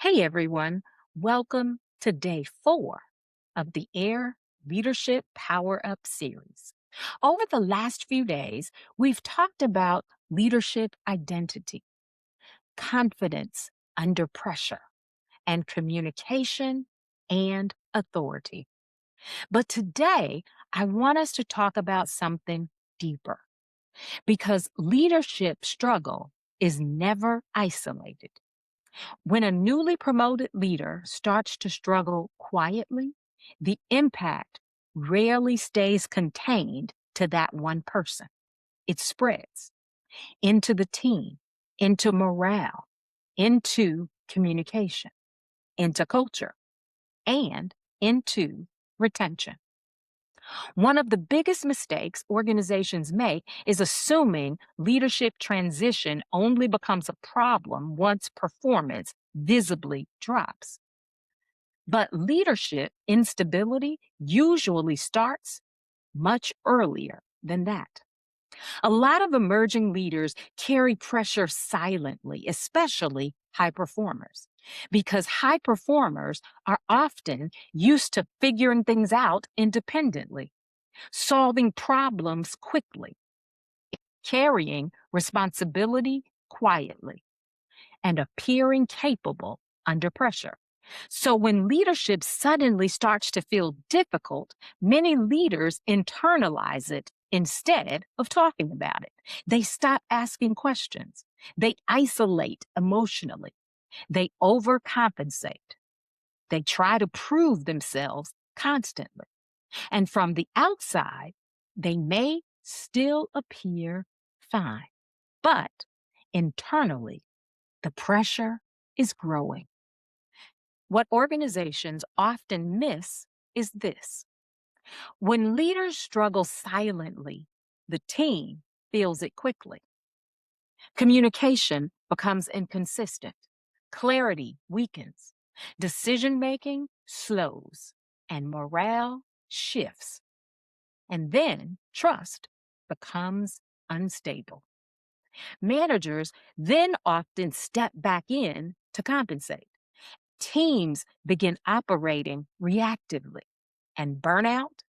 Hey everyone, welcome to day 4 of the Air Leadership Power Up series. Over the last few days, we've talked about leadership identity, confidence under pressure, and communication and authority. But today, I want us to talk about something deeper because leadership struggle is never isolated. When a newly promoted leader starts to struggle quietly, the impact rarely stays contained to that one person. It spreads into the team, into morale, into communication, into culture, and into retention. One of the biggest mistakes organizations make is assuming leadership transition only becomes a problem once performance visibly drops. But leadership instability usually starts much earlier than that. A lot of emerging leaders carry pressure silently, especially high performers, because high performers are often used to figuring things out independently, solving problems quickly, carrying responsibility quietly, and appearing capable under pressure. So when leadership suddenly starts to feel difficult, many leaders internalize it instead of talking about it. They stop asking questions. They isolate emotionally. They overcompensate. They try to prove themselves constantly. And from the outside, they may still appear fine, but internally, the pressure is growing. What organizations often miss is this. When leaders struggle silently, the team feels it quickly. Communication becomes inconsistent. Clarity weakens. Decision making slows. And morale shifts. And then trust becomes unstable. Managers then often step back in to compensate. Teams begin operating reactively, and burnout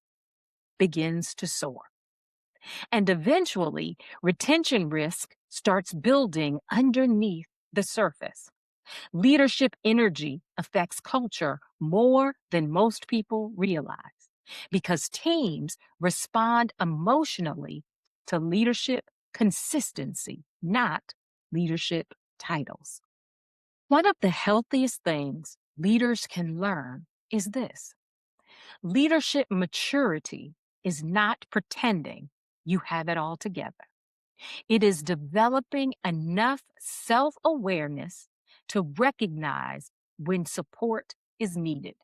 begins to soar. And eventually, retention risk starts building underneath the surface. Leadership energy affects culture more than most people realize because teams respond emotionally to leadership consistency, not leadership titles. One of the healthiest things leaders can learn is this. Leadership maturity is not pretending you have it all together. It is developing enough self awareness to recognize when support is needed.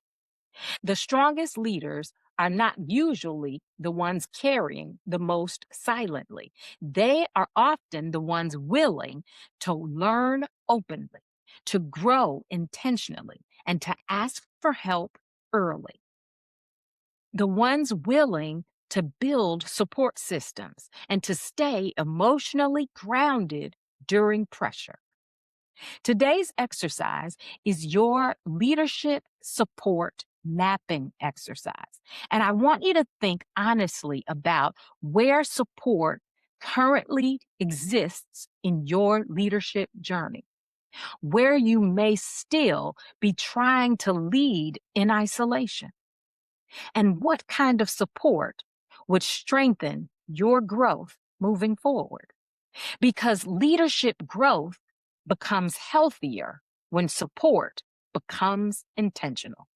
The strongest leaders are not usually the ones carrying the most silently. They are often the ones willing to learn openly, to grow intentionally, and to ask for help early. The ones willing to build support systems and to stay emotionally grounded during pressure. Today's exercise is your leadership support mapping exercise. And I want you to think honestly about where support currently exists in your leadership journey, where you may still be trying to lead in isolation, and what kind of support would strengthen your growth moving forward. Because leadership growth becomes healthier when support becomes intentional.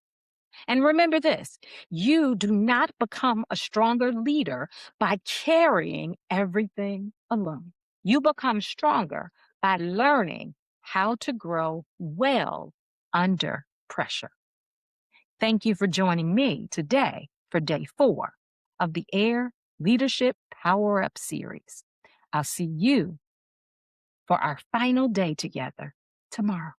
And remember this, you do not become a stronger leader by carrying everything alone. You become stronger by learning how to grow well under pressure. Thank you for joining me today for day 4 of the Air Leadership Power Up series. I'll see you for our final day together tomorrow.